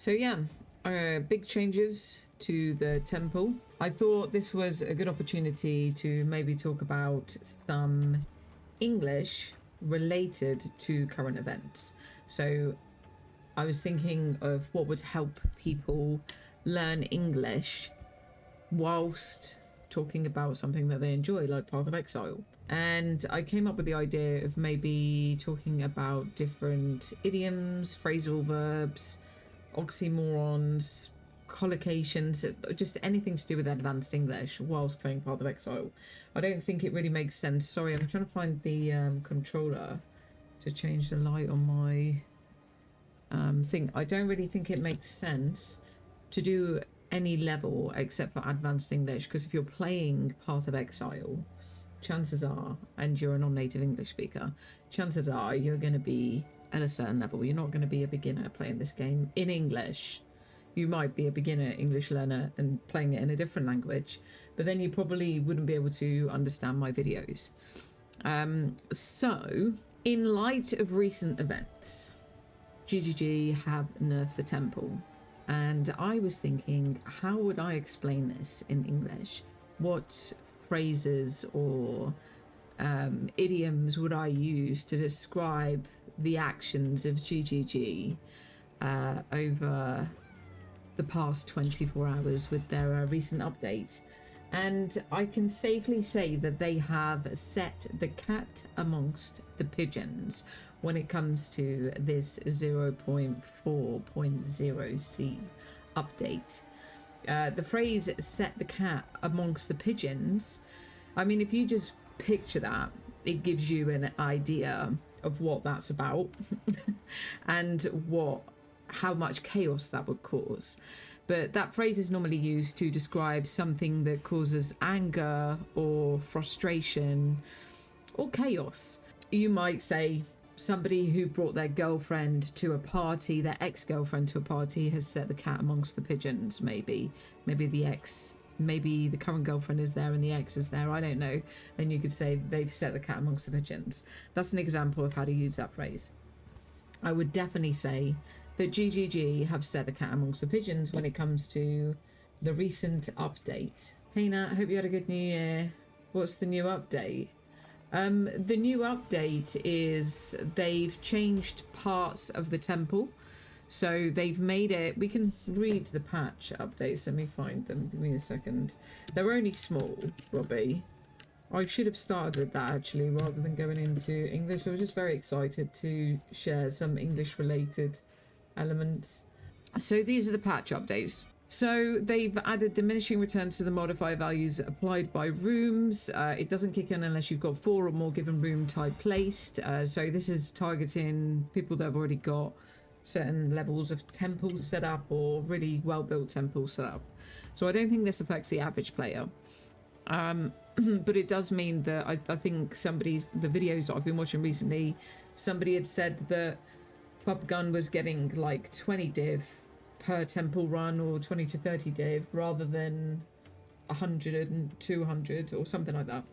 So yeah, big changes to the temple. I thought this was a good opportunity to maybe talk about some English related to current events. So I was thinking of what would help people learn English whilst talking about something that they enjoy, like Path of Exile. And I came up with the idea of maybe talking about different idioms, phrasal verbs, oxymorons, collocations, just anything to do with advanced English whilst playing Path of Exile. I don't think it really makes sense. Sorry, I'm trying to find the controller to change the light on my thing. I don't really think it makes sense to do any level except for advanced English, because if you're playing Path of Exile, chances are, and you're a non-native English speaker, chances are you're going to be at a certain level. You're not going to be a beginner playing this game in English. You might be a beginner English learner and playing it in a different language, but then you probably wouldn't be able to understand my videos. So, in light of recent events, GGG have nerfed the temple, and I was thinking, how would I explain this in English? What phrases or idioms would I use to describe the actions of GGG over the past 24 hours with their recent updates? And I can safely say that they have set the cat amongst the pigeons when it comes to this 0.4.0c update. The phrase set the cat amongst the pigeons, I mean, if you just picture that, it gives you an idea of what that's about and how much chaos that would cause. But that phrase is normally used to describe something that causes anger or frustration or chaos. You might say somebody who brought their girlfriend to a party, their ex-girlfriend to a party, has set the cat amongst the pigeons. Maybe the current girlfriend is there and the ex is there, I don't know. Then you could say they've set the cat amongst the pigeons. That's an example of how to use that phrase. I would definitely say that GGG have set the cat amongst the pigeons when it comes to the recent update. Hey Nat, hope you had a good new year. What's the new update? The new update is they've changed parts of the temple. So they've made it, we can read the patch updates. Let me find them, give me a second. They're only small, Robbie. I should have started with that actually, rather than going into English. I was just very excited to share some English related elements. So these are the patch updates. So they've added diminishing returns to the modifier values applied by rooms. It doesn't kick in unless you've got 4 or more given room type placed. So this is targeting people that have already got certain levels of temples set up or really well-built temples set up. So I don't think this affects the average player. But it does mean that I think the videos that I've been watching recently, somebody had said that Fubgun was getting like 20 div per temple run or 20 to 30 div rather than 100 and 200 or something like that.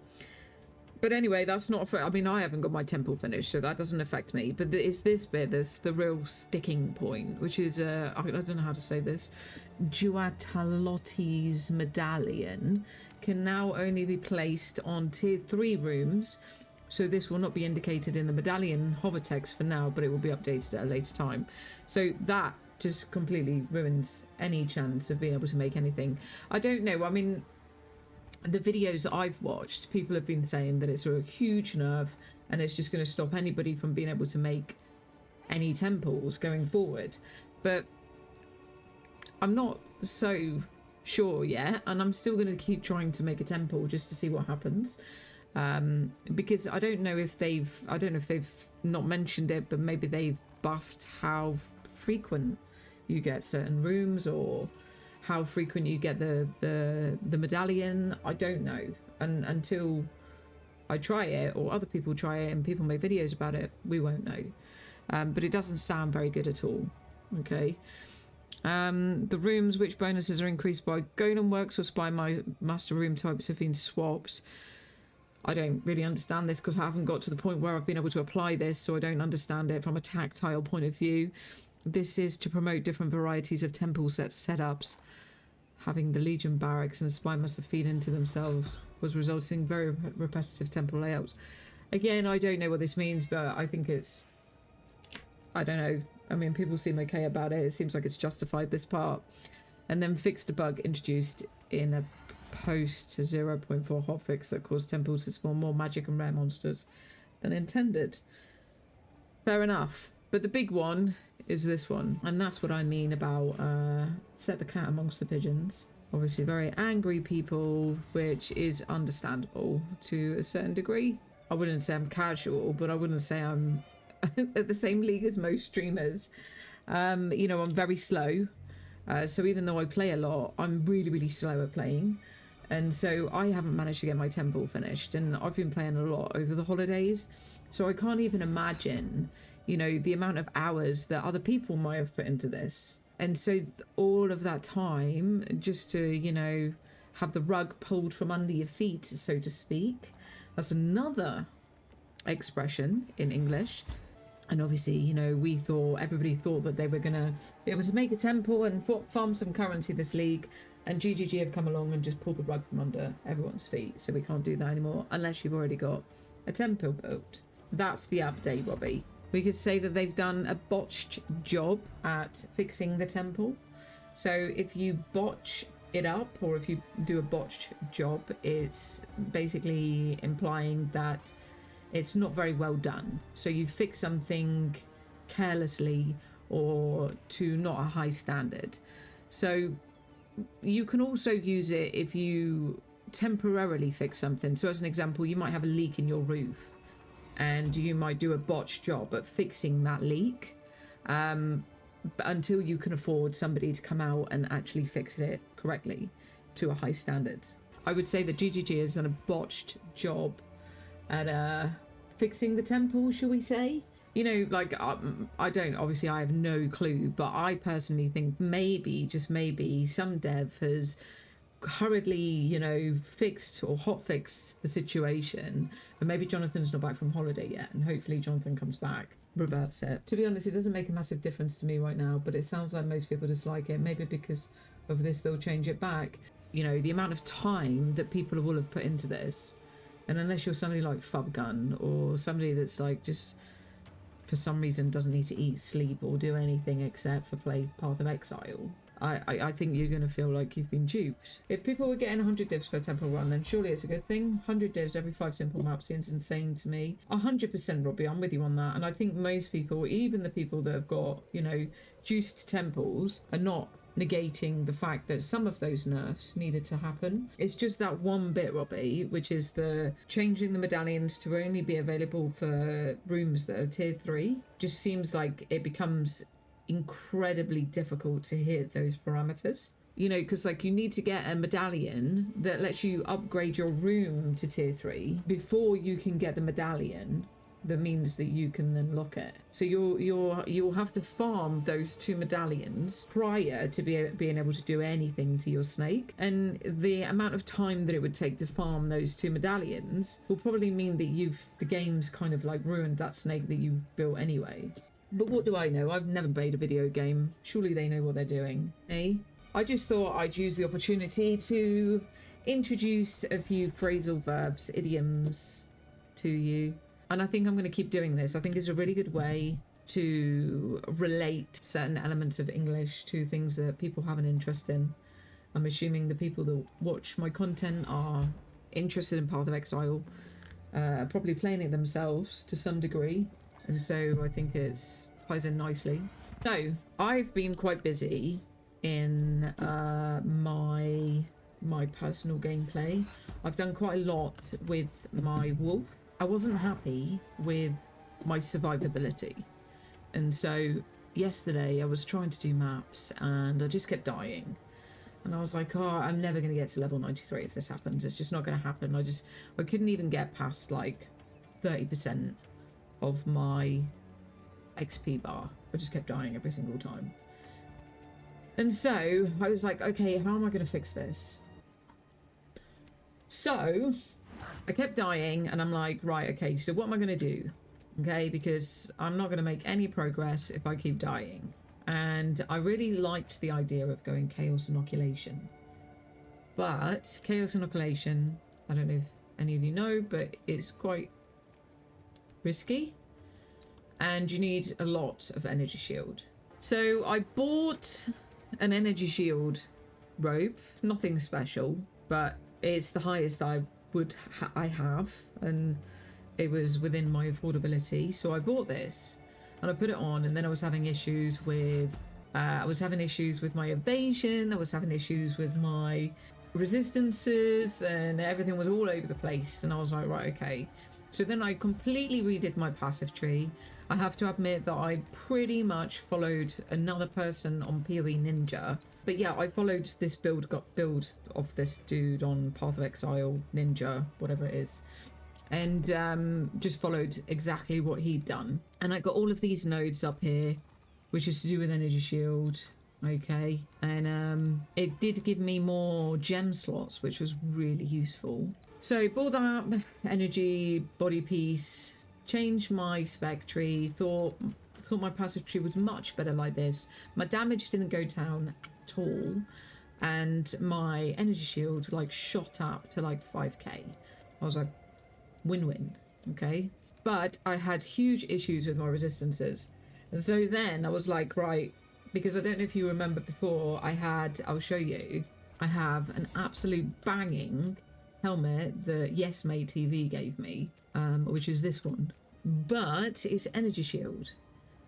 But anyway, that's not for, I mean, I haven't got my temple finished, so that doesn't affect me. But it's this bit that's the real sticking point, which is, I don't know how to say this, Duatalotti's medallion can now only be placed on tier 3 rooms. So this will not be indicated in the medallion hover text for now, but it will be updated at a later time. So that just completely ruins any chance of being able to make anything. I don't know, I mean, the videos that I've watched, people have been saying that it's a huge nerf and it's just going to stop anybody from being able to make any temples going forward. But I'm not so sure yet, and I'm still going to keep trying to make a temple just to see what happens. Because I don't know if they've not mentioned it, but maybe they've buffed how frequent you get certain rooms or how frequent you get the medallion. I don't know, and until I try it or other people try it and people make videos about it, we won't know. But it doesn't sound very good at all. Okay. The rooms which bonuses are increased by golem works or spy master room types have been swapped. I don't really understand this because I haven't got to the point where I've been able to apply this, so I don't understand it from a tactile point of view. This is to promote different varieties of temple setups. Having the Legion barracks and the spine must have feed into themselves was resulting in very repetitive temple layouts. Again, I don't know what this means, but I think it's... I don't know. I mean, people seem okay about it. It seems like it's justified, this part. And then fix the bug introduced in a post 0.4 hotfix that caused temples to spawn more magic and rare monsters than intended. Fair enough. But the big one is this one. And that's what I mean about set the cat amongst the pigeons. Obviously very angry people, which is understandable to a certain degree. I wouldn't say I'm casual, but I wouldn't say I'm at the same league as most streamers. You know, I'm very slow. So even though I play a lot, I'm really, really slow at playing. And so I haven't managed to get my temple finished. And I've been playing a lot over the holidays. So I can't even imagine, you know, the amount of hours that other people might have put into this. And so all of that time just to, you know, have the rug pulled from under your feet, so to speak. That's another expression in English. And obviously, you know, everybody thought that they were going to be able to make a temple and farm some currency this league. And GGG have come along and just pulled the rug from under everyone's feet. So we can't do that anymore unless you've already got a temple built. That's the update, Robbie. We could say that they've done a botched job at fixing the temple. So if you botch it up, or if you do a botched job, it's basically implying that it's not very well done. So you fix something carelessly or to not a high standard. So you can also use it if you temporarily fix something. So as an example, you might have a leak in your roof and you might do a botched job at fixing that leak until you can afford somebody to come out and actually fix it correctly to a high standard. I would say that GGG has done a botched job at fixing the temple, shall we say? You know, like, I have no clue, but I personally think maybe, just maybe, some dev has hurriedly, you know, fixed or hotfixed the situation, and maybe Jonathan's not back from holiday yet, and hopefully Jonathan comes back, reverts it. To be honest, it doesn't make a massive difference to me right now, but it sounds like most people dislike it. Maybe because of this they'll change it back. You know, the amount of time that people will have put into this, and unless you're somebody like Fubgun or somebody that's like just for some reason doesn't need to eat, sleep or do anything except for play Path of Exile, I think you're going to feel like you've been duped. If people were getting 100 divs per temple run, then surely it's a good thing. 100 divs every 5 simple maps seems insane to me. 100% Robbie, I'm with you on that. And I think most people, even the people that have got, you know, juiced temples, are not negating the fact that some of those nerfs needed to happen. It's just that one bit, Robbie, which is the changing the medallions to only be available for rooms that are tier 3. Just seems like it becomes incredibly difficult to hit those parameters. You know, because like you need to get a medallion that lets you upgrade your room to tier 3 before you can get the medallion that means that you can then lock it. So you'll have to farm those 2 medallions prior to being able to do anything to your snake, and the amount of time that it would take to farm those 2 medallions will probably mean that the game's kind of like ruined that snake that you built anyway. But what do I know? I've never played a video game. Surely they know what they're doing, eh? I just thought I'd use the opportunity to introduce a few phrasal verbs, idioms to you. And I think I'm going to keep doing this. I think it's a really good way to relate certain elements of English to things that people have an interest in. I'm assuming the people that watch my content are interested in Path of Exile, probably playing it themselves to some degree. And so I think it ties in nicely. So I've been quite busy in my personal gameplay. I've done quite a lot with my wolf. I wasn't happy with my survivability. And so yesterday I was trying to do maps and I just kept dying. And I was like, oh, I'm never going to get to level 93 if this happens. It's just not going to happen. I couldn't even get past like 30% of my XP bar. I just kept dying every single time. And so I was like, okay, how am I going to fix this? So I kept dying and I'm like, right, okay, so what am I going to do? Okay, because I'm not going to make any progress if I keep dying. and I really liked the idea of going Chaos Inoculation. But Chaos Inoculation, I don't know if any of you know, but it's quite risky, and you need a lot of energy shield. So I bought an energy shield rope, nothing special, but it's the highest I have, and it was within my affordability. So I bought this and I put it on, and then I was having issues with my evasion, I was having issues with my resistances, and everything was all over the place. And I was like, right, okay. So then I completely redid my passive tree. I have to admit that I pretty much followed another person on PoE Ninja. But yeah, I followed this build of this dude on Path of Exile, Ninja, whatever it is. And just followed exactly what he'd done. And I got all of these nodes up here, which is to do with energy shield. Okay. And it did give me more gem slots, which was really useful. So bought that energy body piece, changed my spec tree, thought my passive tree was much better like this. My damage didn't go down at all, and my energy shield like shot up to like 5k. I was like, win-win, okay? But I had huge issues with my resistances. And so then I was like, right, because I don't know if you remember before, I'll show you, I have an absolute banging helmet that Yes Mate TV gave me, which is this one. But it's energy shield.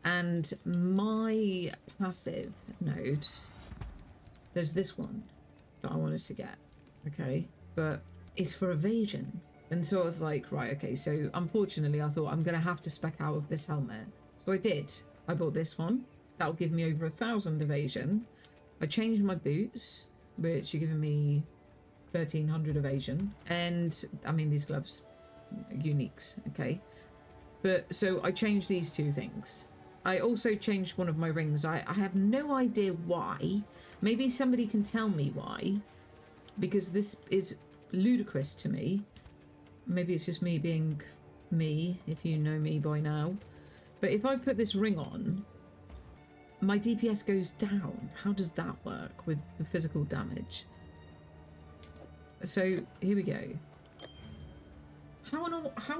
And my passive nodes, there's this one that I wanted to get, okay? But it's for evasion. And so I was like, right, okay, so unfortunately I thought I'm going to have to spec out of this helmet. So I did. I bought this one. That'll give me over 1,000 evasion. I changed my boots, which are giving me 1,300 evasion. And, I mean, these gloves, uniques, okay? But, so I changed these two things. I also changed one of my rings. I have no idea why. Maybe somebody can tell me why. Because this is ludicrous to me. Maybe it's just me being me, if you know me by now. But if I put this ring on, my DPS goes down. How does that work with the physical damage? So, here we go. How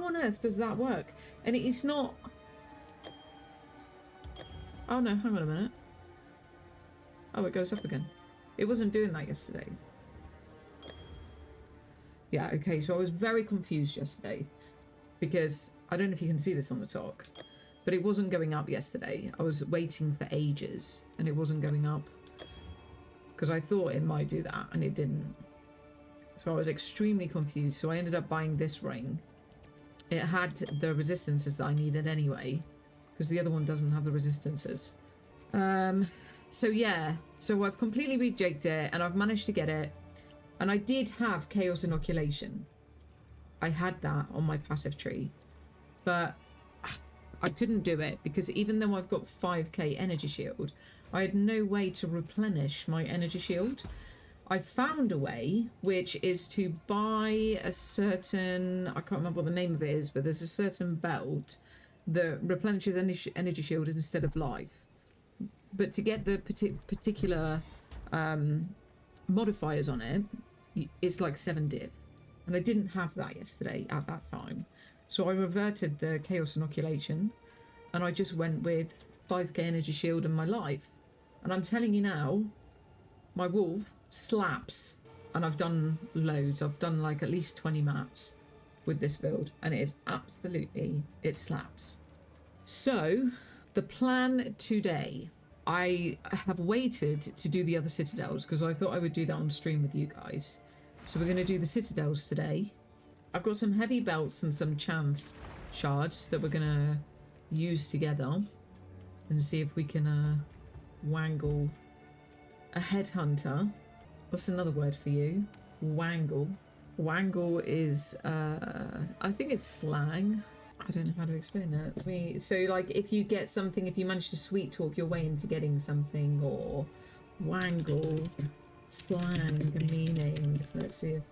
on earth does that work? And it's not... Oh no, hang on a minute. Oh, it goes up again. It wasn't doing that yesterday. Yeah, okay, so I was very confused yesterday. Because, I don't know if you can see this on the talk, but it wasn't going up yesterday. I was waiting for ages, and it wasn't going up. Because I thought it might do that, and it didn't. So I was extremely confused, so I ended up buying this ring. It had the resistances that I needed anyway, because the other one doesn't have the resistances. So yeah, so I've completely rejigged it, and I've managed to get it. And I did have Chaos Inoculation. I had that on my passive tree, but I couldn't do it because even though I've got 5k energy shield, I had no way to replenish my energy shield. I found a way, which is to buy a certain, I can't remember what the name of it is, but there's a certain belt that replenishes energy shield instead of life. But to get the particular modifiers on it, it's like 7 div. And I didn't have that yesterday at that time. So I reverted the Chaos Inoculation, and I just went with 5k energy shield and my life. And I'm telling you now, my wolf slaps. And I've done loads. I've done like at least 20 maps with this build, and it is absolutely, it slaps. So the plan today, I have waited to do the other citadels because I thought I would do that on stream with you guys. So we're going to do the citadels today. I've got some heavy belts and some chance shards that we're going to use together and see if we can wangle a headhunter. What's another word for you? Wangle. Wangle is, I think it's slang. I don't know how to explain it. So like if you get something, if you manage to sweet talk your way into getting something, or wangle, slang, meaning. Let's see if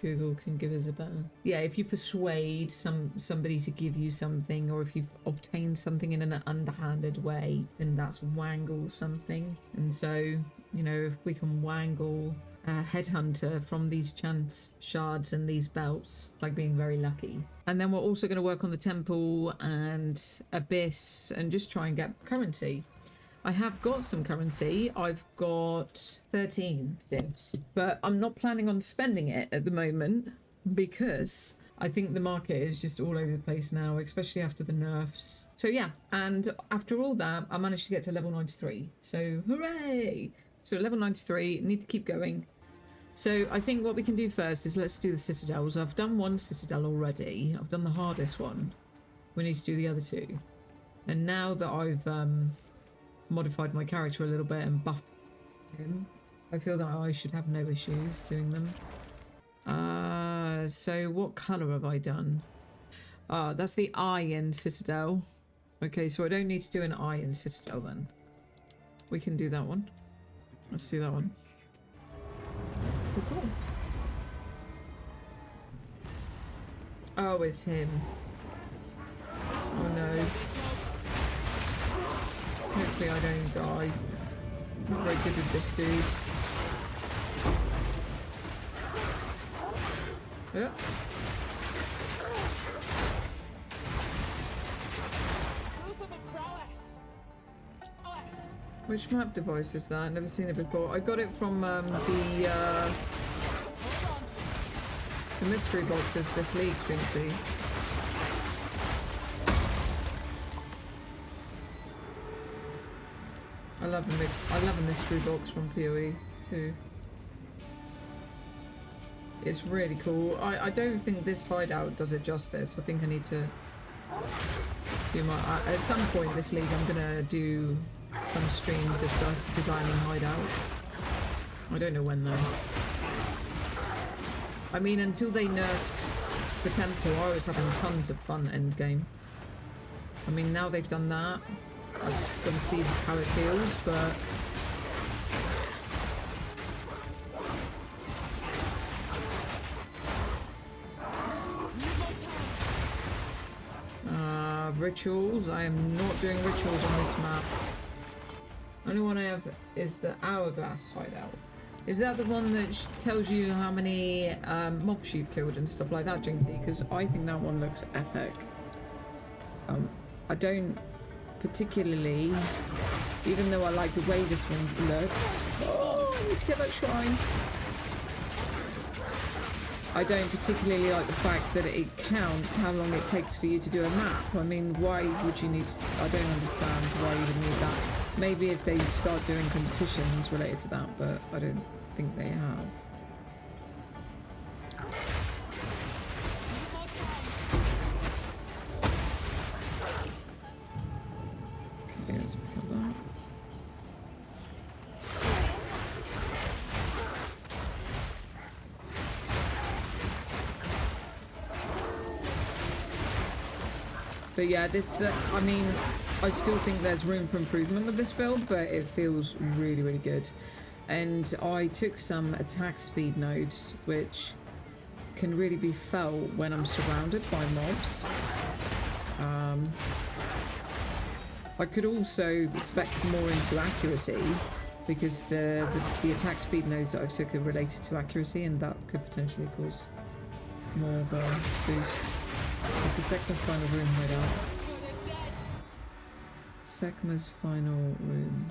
Google can give us a better. Yeah, if you persuade somebody to give you something, or if you've obtained something in an underhanded way, then that's wangle something. And so, you know, if we can wangle a headhunter from these chance shards and these belts, it's like being very lucky. And then we're also going to work on the temple and abyss and just try and get currency. I have got some currency. I've got 13 divs, but I'm not planning on spending it at the moment because I think the market is just all over the place now, especially after the nerfs. So yeah, and after all that, I managed to get to level 93. So hooray! So level 93, need to keep going. So I think what we can do first is let's do the citadels. I've done one citadel already. I've done the hardest one. We need to do the other two. And now that I've modified my character a little bit and buffed him, I feel that I should have no issues doing them. So what colour have I done? That's the Iron Citadel. Okay, so I don't need to do an Iron Citadel then. We can do that one. Let's do that one. Cool. Oh, it's him. Oh no. Hopefully I don't die. I'm not very good with this dude. Yeah. Which map device is that? I've never seen it before. I got it from the mystery boxes this league, Jinxie. I love a mystery box from PoE too. It's really cool. I don't think this hideout does it justice. I think I need to do my... at some point this league I'm gonna do some streams of designing hideouts. I don't know when though. I mean, until they nerfed the temple, I was having tons of fun endgame. I mean, now they've done that, I've just got to see how it feels, but... rituals. I am not doing rituals on this map. Only one I have is the hourglass hideout. Is that the one that tells you how many mobs you've killed and stuff like that, Jinxie? Because I think that one looks epic. I don't particularly, even though I like the way this one looks. Oh, I need to get that shrine. I don't particularly like the fact that it counts how long it takes for you to do a map. I mean, why would you need to, I don't understand why you would need that. Maybe if they start doing competitions related to that, but I don't think they have. Okay, let's pick up that. But yeah, this, I mean, I still think there's room for improvement with this build, but it feels really, really good. And I took some attack speed nodes, which can really be felt when I'm surrounded by mobs. I could also spec more into accuracy, because the attack speed nodes that I've took are related to accuracy, and that could potentially cause more of a boost. It's the Sekma's final room hideout. Sekma's final room.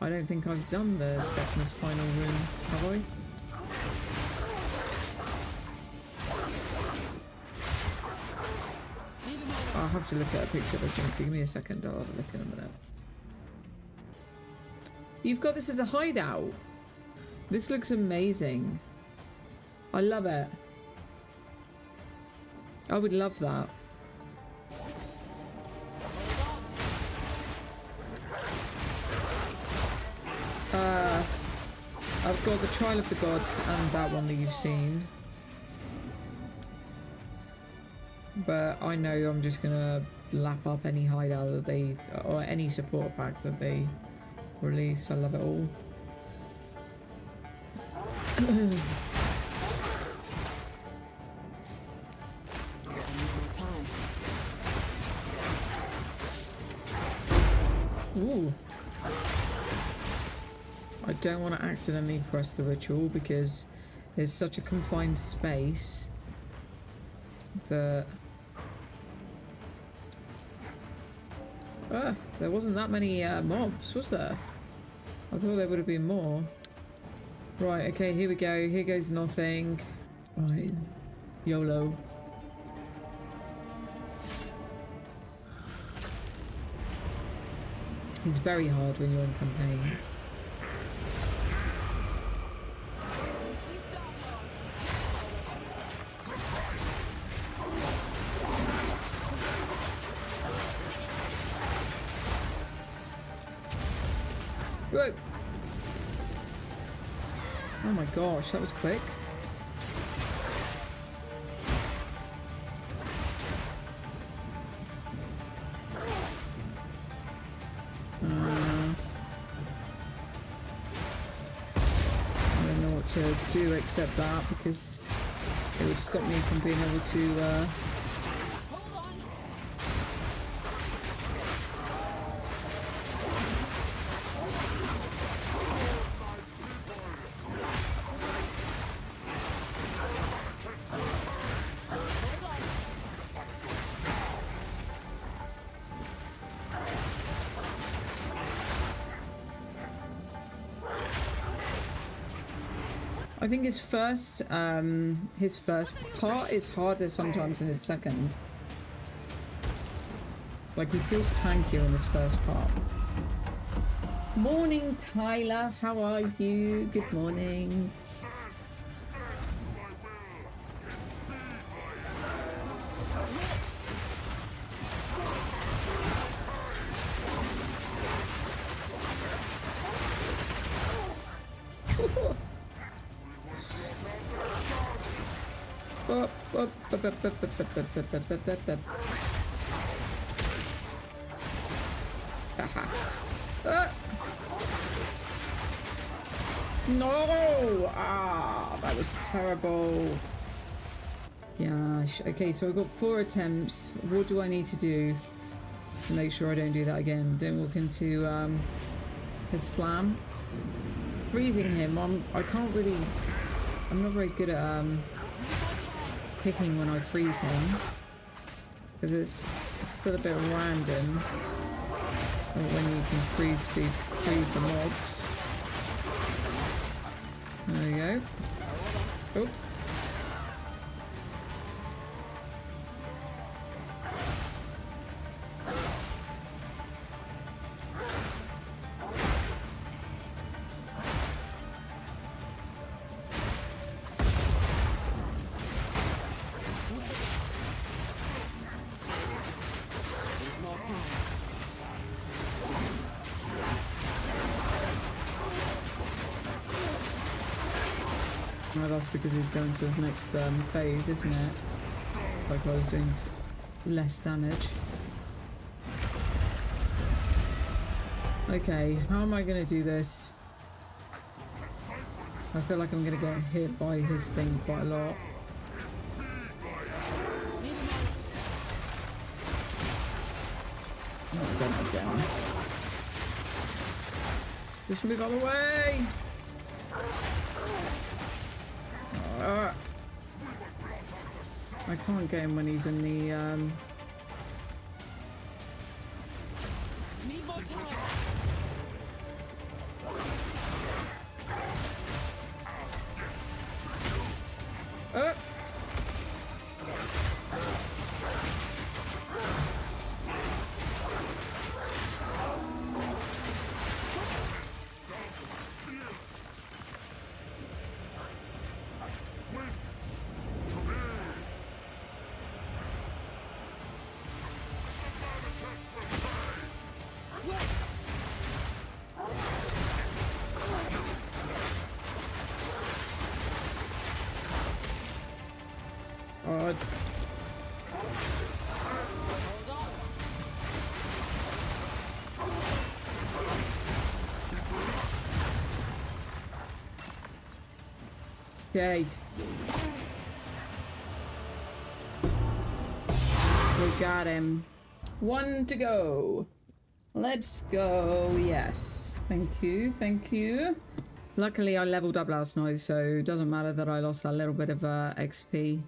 I don't think I've done the Sekma's final room, have I? I'll have to look at a picture of the Jinxie. Give me a second, I'll have a look in a minute. You've got this as a hideout. This looks amazing. I love it. I would love that. I've got the Trial of the Gods and that one that you've seen. But I know I'm just gonna lap up any hideout that they, or any support pack that they release. I love it all. don't want to accidentally press the ritual because there's such a confined space that... there wasn't that many mobs, was there? I thought there would have been more. Right, okay, here we go. Here goes nothing. Right. YOLO. It's very hard when you're in campaign. Whoa! Oh my gosh, that was quick. To do except that because it would stop me from being able to I think his first part is harder sometimes than his second. Like, he feels tankier in his first part. Morning, Tyler. How are you? Good morning. No! Ah, that was terrible. Gosh. Okay, so I've got 4 attempts. What do I need to do to make sure I don't do that again? Don't walk into his slam. Freezing him, I can't really... I'm not very good at picking when I freeze him. Because it's still a bit random when you can freeze the mobs. There we go. Oh. No, that's because he's going to his next phase, isn't it? Like I was doing less damage. Okay, how am I going to do this? I feel like I'm going to get hit by his thing quite a lot. Oh, don't go down. Just move out of the way! I can't get him when he's in the Okay. We got him. 1 to go. Let's go. Yes. Thank you. Thank you. Luckily, I leveled up last night, so it doesn't matter that I lost a little bit of XP.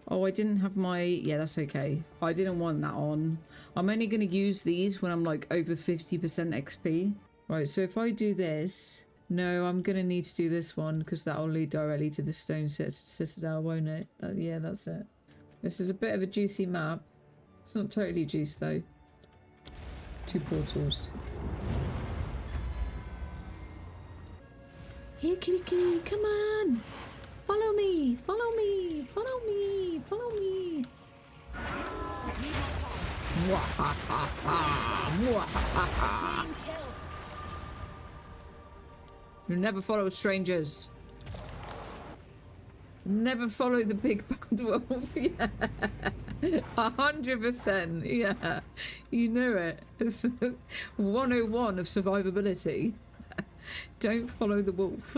Oh, I didn't have my... Yeah, that's okay. I didn't want that on. I'm only going to use these when I'm like over 50% XP. Right, so if I do this... No, I'm going to need to do this one because that'll lead directly to the stone citadel, won't it? Yeah, that's it. This is a bit of a juicy map. It's not totally juice though. 2 portals. Here, kitty kitty, come on! Follow me! Follow me! Follow me! Follow me! You never follow strangers. Never follow the big bad wolf. Yeah. 100%. Yeah. You know it. It's 101 of survivability. Don't follow the wolf.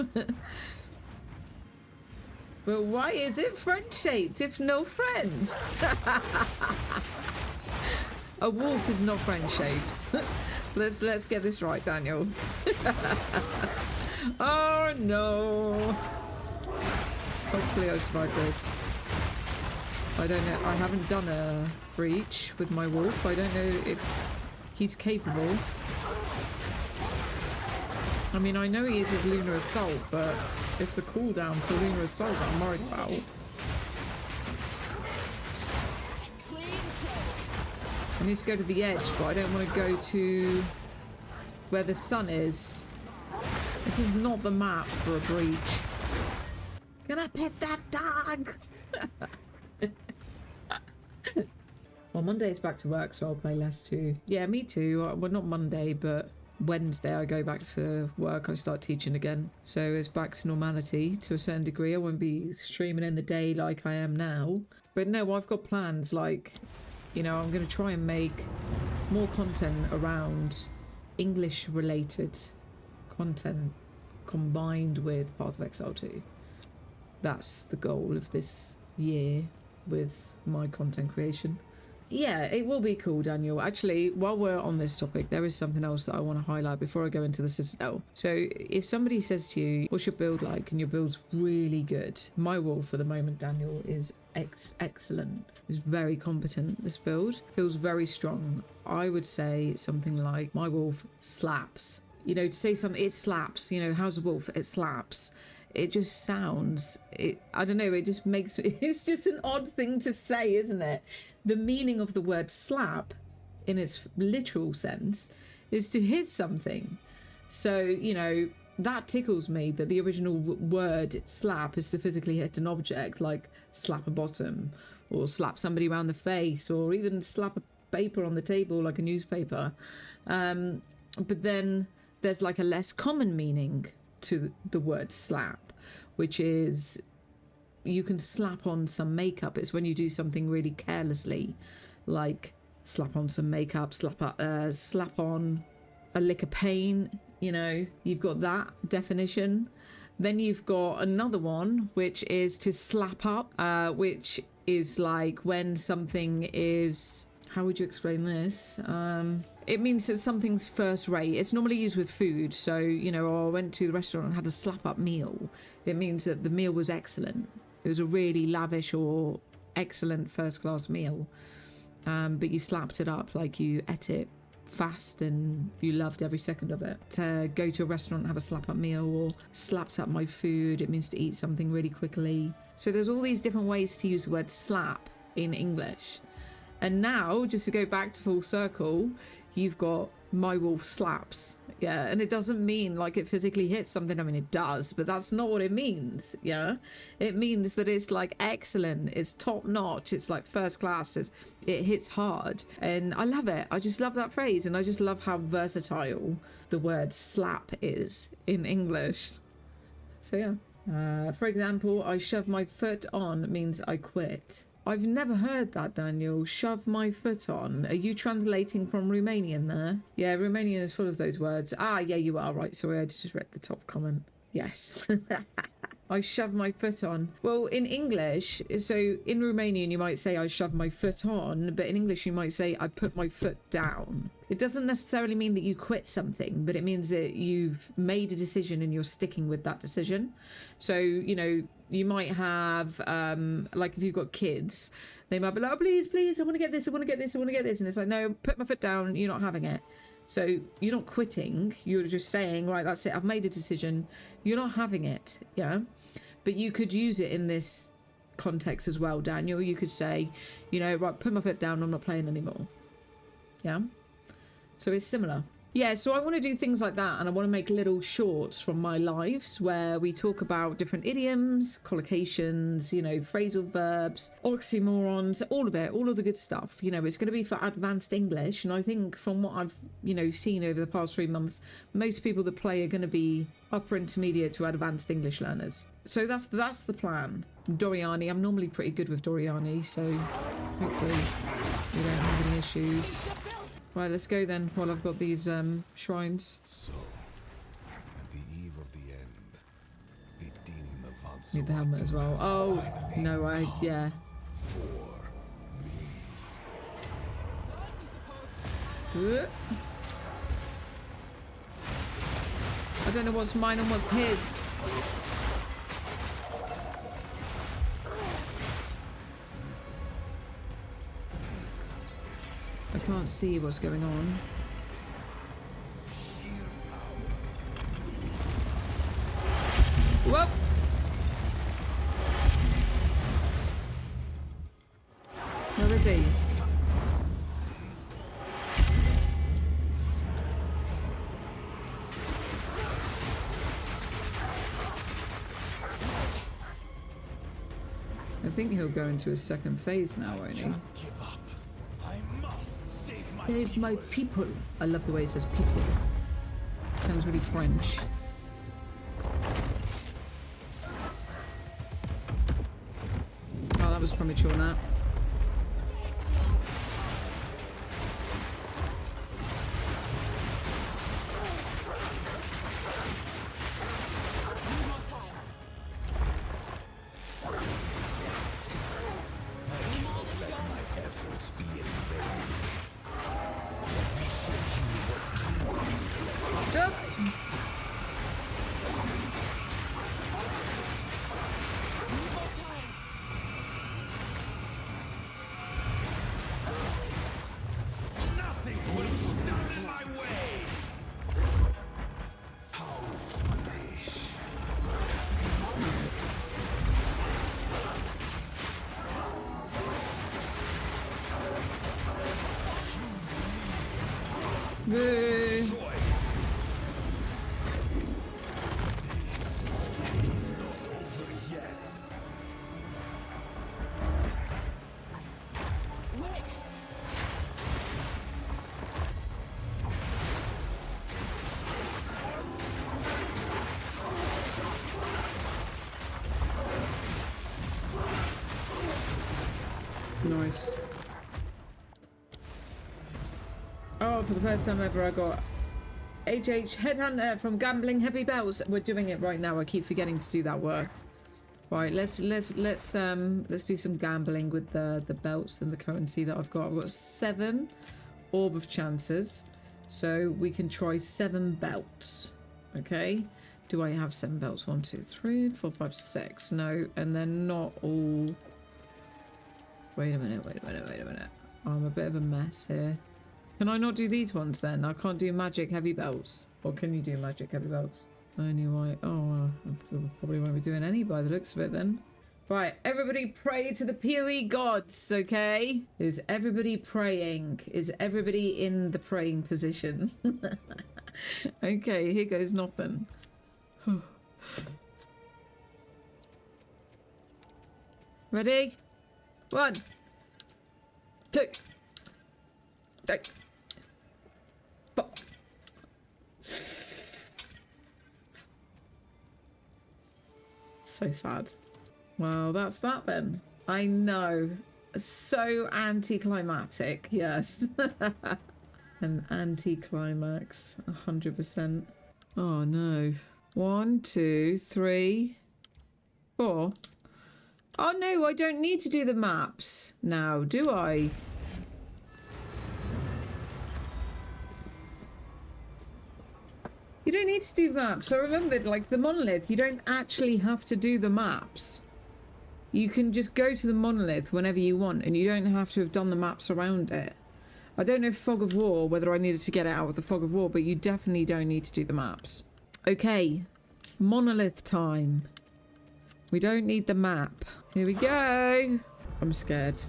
But why is it friend-shaped if no friends? A wolf is not friend-shaped. Let's get this right, Daniel. Oh no. Hopefully I survived this. I don't know. I haven't done a breach with my wolf. I don't know if he's capable. I mean, I know he is with Lunar Assault, but it's the cooldown for Lunar Assault that I'm worried about. I need to go to the edge, but I don't want to go to where the sun is. This is not the map for a breach. Can I pet that dog? Well, Monday's back to work, so I'll play less too. Yeah, me too. Well, not Monday, but Wednesday I go back to work. I start teaching again. So it's back to normality to a certain degree. I won't be streaming in the day like I am now. But no, I've got plans. Like, you know, I'm going to try and make more content around English-related content combined with Path of Exile 2. That's the goal of this year with my content creation. Yeah, it will be cool, Daniel. Actually, while we're on this topic, there is something else that I want to highlight before I go into the Citadel. So if somebody says to you, what's your build like? And your build's really good. My wolf for the moment, Daniel, is excellent. It's very competent. This build feels very strong. I would say something like, my wolf slaps. You know, to say something, it slaps. You know, how's a wolf? It slaps. It just sounds, I don't know, it just makes, it's just an odd thing to say, isn't it? The meaning of the word slap, in its literal sense, is to hit something. So, you know, that tickles me that the original word slap is to physically hit an object, like slap a bottom, or slap somebody around the face, or even slap a paper on the table like a newspaper. But then there's like a less common meaning to the word slap, which is you can slap on some makeup. It's when you do something really carelessly, like slap on some makeup, slap on a lick of paint. You know, you've got that definition. Then you've got another one, which is to slap up, which is like when something is, how would you explain this? It means that something's first rate. It's normally used with food. So, you know, I went to the restaurant and had a slap up meal. It means that the meal was excellent. It was a really lavish or excellent first class meal. But you slapped it up, like you ate it fast and you loved every second of it. To go to a restaurant and have a slap up meal, or slapped up my food, it means to eat something really quickly. So there's all these different ways to use the word slap in English. And now, just to go back to full circle, you've got my wolf slaps. Yeah, and it doesn't mean like it physically hits something. I mean, it does, but that's not what it means. Yeah, it means that it's like excellent, it's top notch, it's like first class, it hits hard. And I love it. I just love that phrase. And I just love how versatile the word slap is in English. So yeah. For example, I shove my foot on means I quit. I've never heard that, Daniel. Shove my foot on. Are you translating from Romanian there? Yeah, Romanian is full of those words. Ah, yeah, you are right. Sorry, I just read the top comment. Yes. I shove my foot on. Well, in English, so in Romanian, you might say I shove my foot on, but in English, you might say I put my foot down. It doesn't necessarily mean that you quit something, but it means that you've made a decision and you're sticking with that decision. So, you know, you might have, like if you've got kids, they might be like, oh, please, please, I want to get this, I want to get this, I want to get this. And it's like, no, put my foot down, you're not having it. So you're not quitting, you're just saying, right, that's it, I've made a decision, you're not having it, yeah? But you could use it in this context as well, Daniel. You could say, you know, right, put my foot down, I'm not playing anymore, yeah? So it's similar. Yeah, so I want to do things like that, and I want to make little shorts from my lives where we talk about different idioms, collocations, you know, phrasal verbs, oxymorons, all of it, all of the good stuff. You know, it's going to be for advanced English, and I think from what I've, you know, seen over the past 3 months, most people that play are going to be upper intermediate to advanced English learners. So that's the plan. Doriani, I'm normally pretty good with Doriani, so hopefully we don't have any issues. Right, let's go then, while I've got these shrines. So, at the eve of the end, need the helmet as well. Oh, no, yeah. I don't know what's mine and what's his. I can't see what's going on. Whoop! Where is he? I think he'll go into his second phase now, won't he? Save my people. I love the way it says people. Sounds really French. Oh, that was premature, Nat. Nice. Oh, for the first time ever, I got HH Headhunter from Gambling Heavy Bells. We're doing it right now. I keep forgetting to do that worth. Right, let's do some gambling with the belts and the currency that I've got. I've got 7 Orb of Chances, so we can try 7 belts. Okay. Do I have 7 belts? 1, 2, 3, 4, 5, 6. No, and they're not all. Wait a minute. I'm a bit of a mess here. Can I not do these ones then? I can't do magic heavy belts. Or can you do magic heavy belts? Anyway, oh, I probably won't be doing any by the looks of it then. Right, everybody pray to the PoE gods, okay? Is everybody praying? Is everybody in the praying position? Okay, here goes nothing. Ready? 1, 2, 3, 4. So sad. Well, that's that then. I know. So anticlimactic, yes. An anticlimax, 100%. Oh no. 1, 2, 3. before. Oh no, I don't need to do the maps now, do I? You don't need to do maps. I remembered, like, the monolith, you don't actually have to do the maps. You can just go to the monolith whenever you want, and you don't have to have done the maps around it. I don't know if Fog of War, whether I needed to get it out with the Fog of War, but you definitely don't need to do the maps. Okay, monolith time. We don't need the map. Here we go. I'm scared.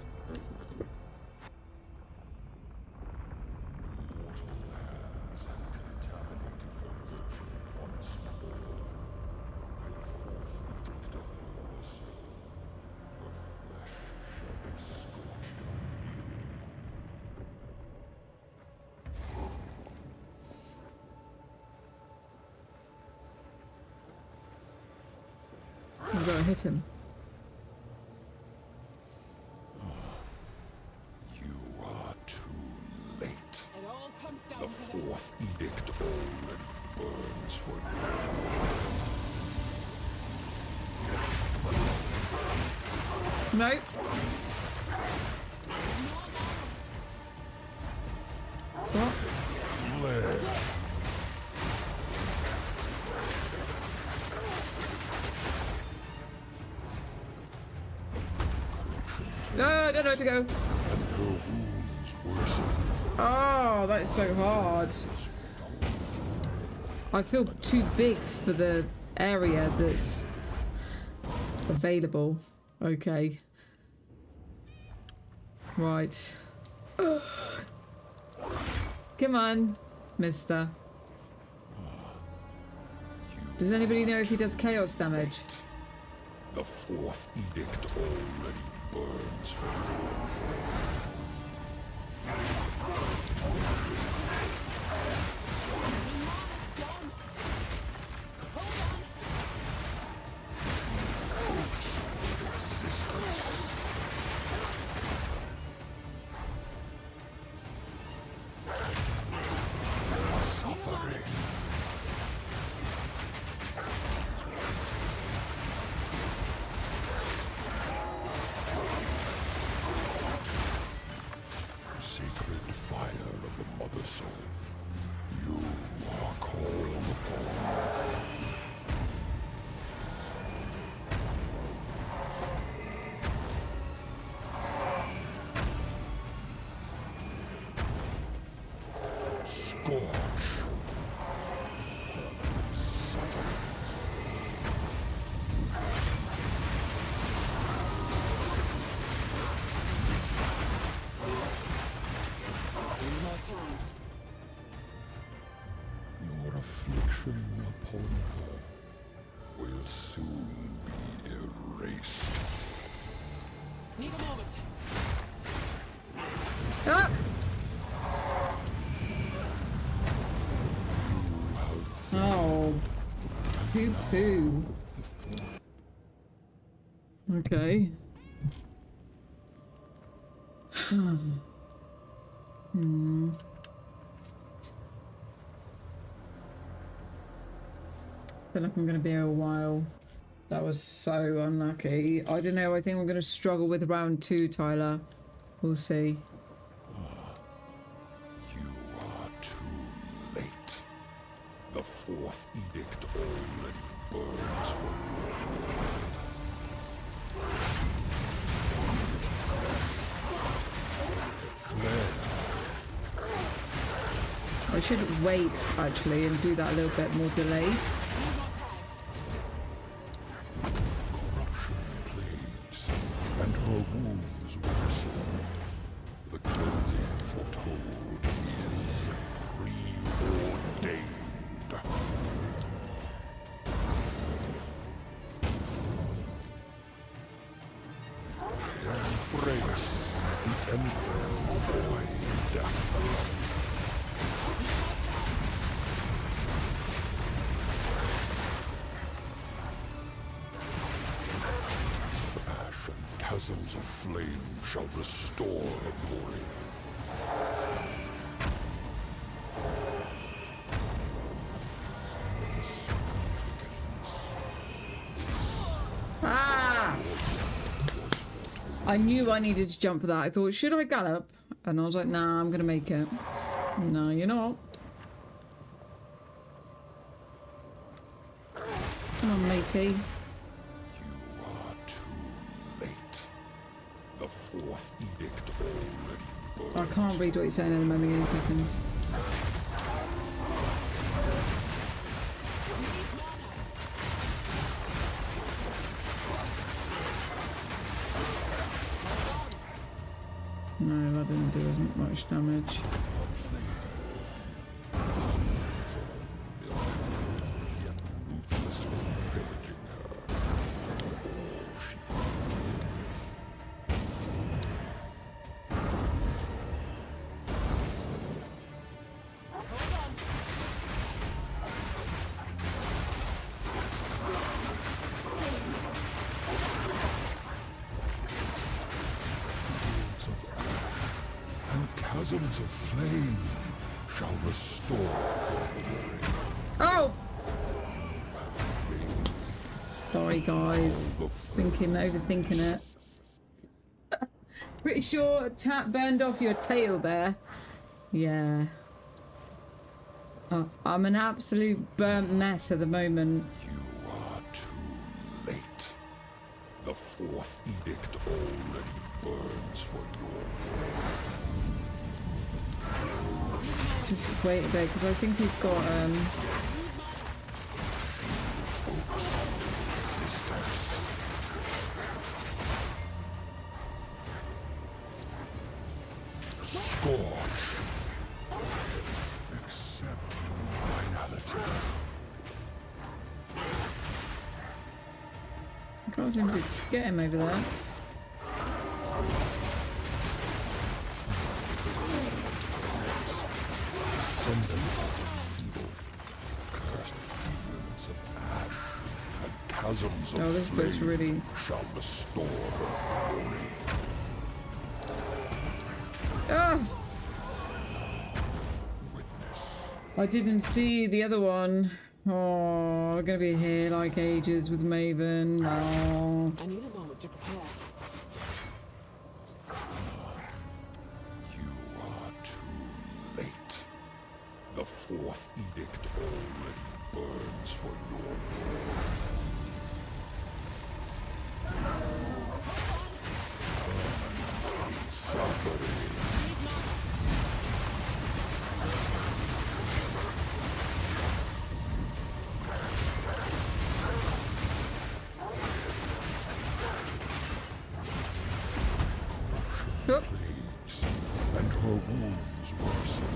I've got to hit him. You are too late. The fourth edict only burns for you. Nope. What? Flare. No, I don't know where to go. And her wounds worsen. Oh, that's so hard. I feel too big for the area that's available. Okay. Right. Come on, mister. Does anybody know if he does chaos damage? The fourth edict already burns for you. Sacred fire of the Mother Soul, you are called upon. Scorch. Perfect suffering. Your affliction upon her will soon be erased. Need a moment. Ah! Oh. Poo poo. Okay. Feel like I'm gonna be here a while. That was so unlucky. I don't know, I think we're gonna struggle with round 2, Tyler. We'll see. You are too late. The fourth edict already burns for you. Flare. I should wait, actually, and do that a little bit more delayed. Corruption plagues, and her wounds worsen. The cleansing foretold is preordained. Embrace the infinite void. Ash and chasms of flame shall restore her glory. And forgiveness. Ah! I knew I needed to jump for that. I thought, should I gallop? And I was like, nah, I'm gonna make it. No, you're not. Come on, matey. You are too late. The fourth edict already burned. I can't read what you're saying at the moment. Give me a second. No, that didn't do as much damage. Chasms of flame shall restore. Oh! Sorry, guys. Just overthinking it. Pretty sure tap burned off your tail there. Yeah. I'm an absolute burnt mess at the moment. You are too late. The fourth edict already burns for your world. Just wait a bit, because I think he's got Scorch. Accept finality. I can't seem to get him over there. Descendants of the feeble, cursed fields of ash, and chasms of Oh, this bit's flame really... shall restore her glory. Ah! Witness. I didn't see the other one. Oh, I'm gonna be here like ages with Maven. Oh. I need a moment to prepare. You are too late. The fourth edict already burns for your world. Suffering. Oh. Plagues, and her wounds worsen.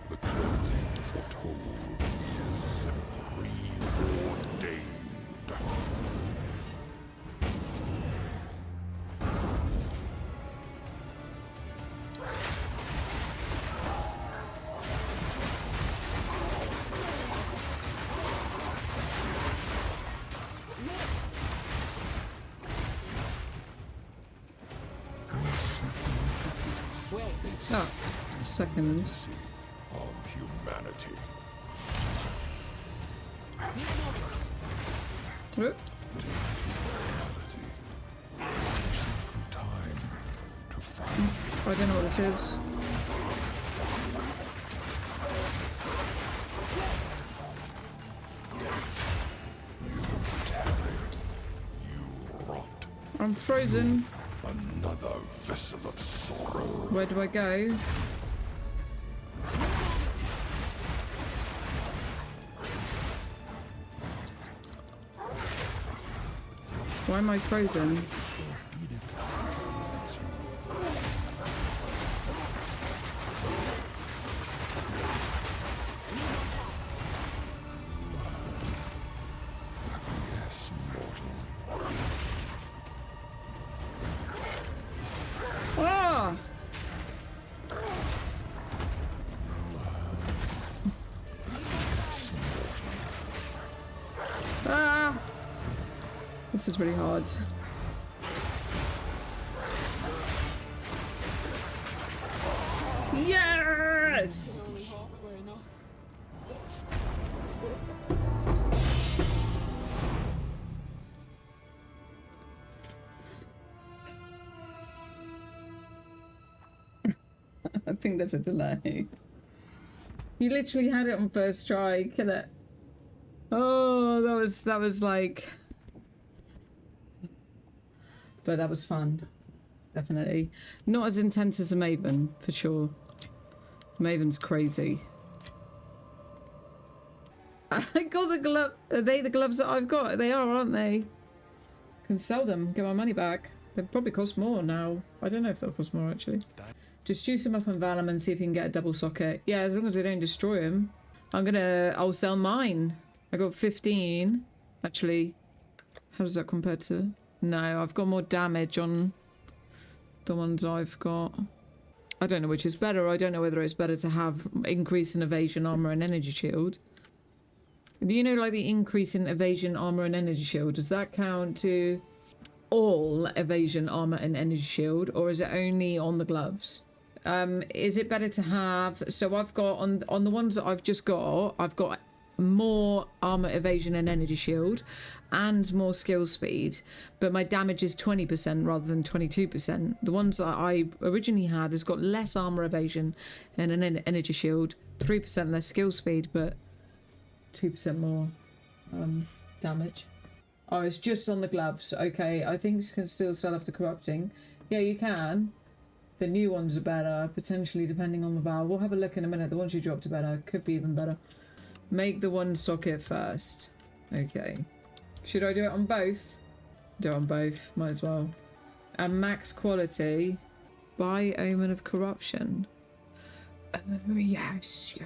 The cleansing foretold is preordained. Wait. Oh, second. Of humanity. Need a moment. Whoop. Time to find I don't know what this is. you rot. I'm frozen. Another vessel of sorrow. Where do I go? Why am I frozen? Yes, mortal. Ah! Ah! This is really hard. Yes! Only hope it were enough. I think there's a delay. You literally had it on first try. Kill it. Oh, that was like... But that was fun. Definitely. Not as intense as a Maven, for sure. Maven's crazy. I got the glove. Are they the gloves that I've got? They are, aren't they? Can sell them, get my money back. They probably cost more now. I don't know if they'll cost more, actually. Just juice them up on Valum and see if you can get a double socket. Yeah, as long as they don't destroy them. I'll sell mine. I got 15. Actually, how does that compare to... No, I've got more damage on the ones I've got. I don't know which is better. I don't know whether it's better to have increase in evasion, armor, and energy shield. Do you know, like, the increase in evasion, armor, and energy shield? Does that count to all evasion, armor, and energy shield, or is it only on the gloves? Is it better to have... So I've got, on the ones that I've just got, I've got more armor, evasion, and energy shield, and more skill speed, but my damage is 20% rather than 22%. The ones that I originally had has got less armor, evasion, and an energy shield, 3% less skill speed, but 2% more damage. Oh, it's just on the gloves. Okay, I think you can still sell after corrupting. Yeah, you can. The new ones are better, potentially, depending on the valve. We'll have a look in a minute. The ones you dropped are better. Could be even better. Make the one socket first. Okay. Should I do it on both? Do it on both. Might as well. And max quality. By Omen of Corruption. Yes.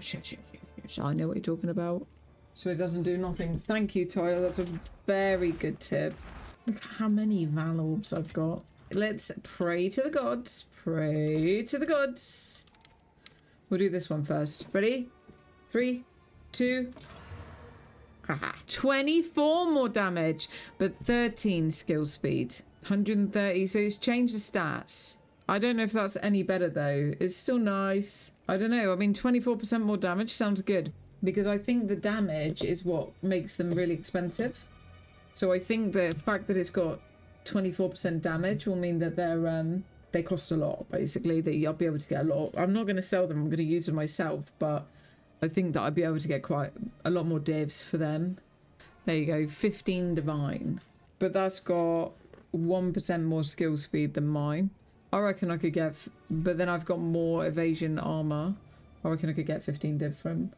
I know what you're talking about. So it doesn't do nothing. Thank you, Tyler. That's a very good tip. Look at how many Val orbs I've got. Let's pray to the gods. Pray to the gods. We'll do this one first. Ready? 3, 2. Haha. 24 more damage, but 13 skill speed. 130. So it's changed the stats. I don't know if that's any better though. It's still nice. I don't know. I mean, 24% more damage sounds good. Because I think the damage is what makes them really expensive. So I think the fact that it's got 24% damage will mean that they cost a lot, basically. That I'll be able to get a lot. I'm not going to sell them. I'm going to use them myself. But I think that I'd be able to get quite a lot more divs for them. There you go. 15 divine. But that's got 1% more skill speed than mine. I reckon I could get... But then I've got more evasion armor. I reckon I could get 15 div from.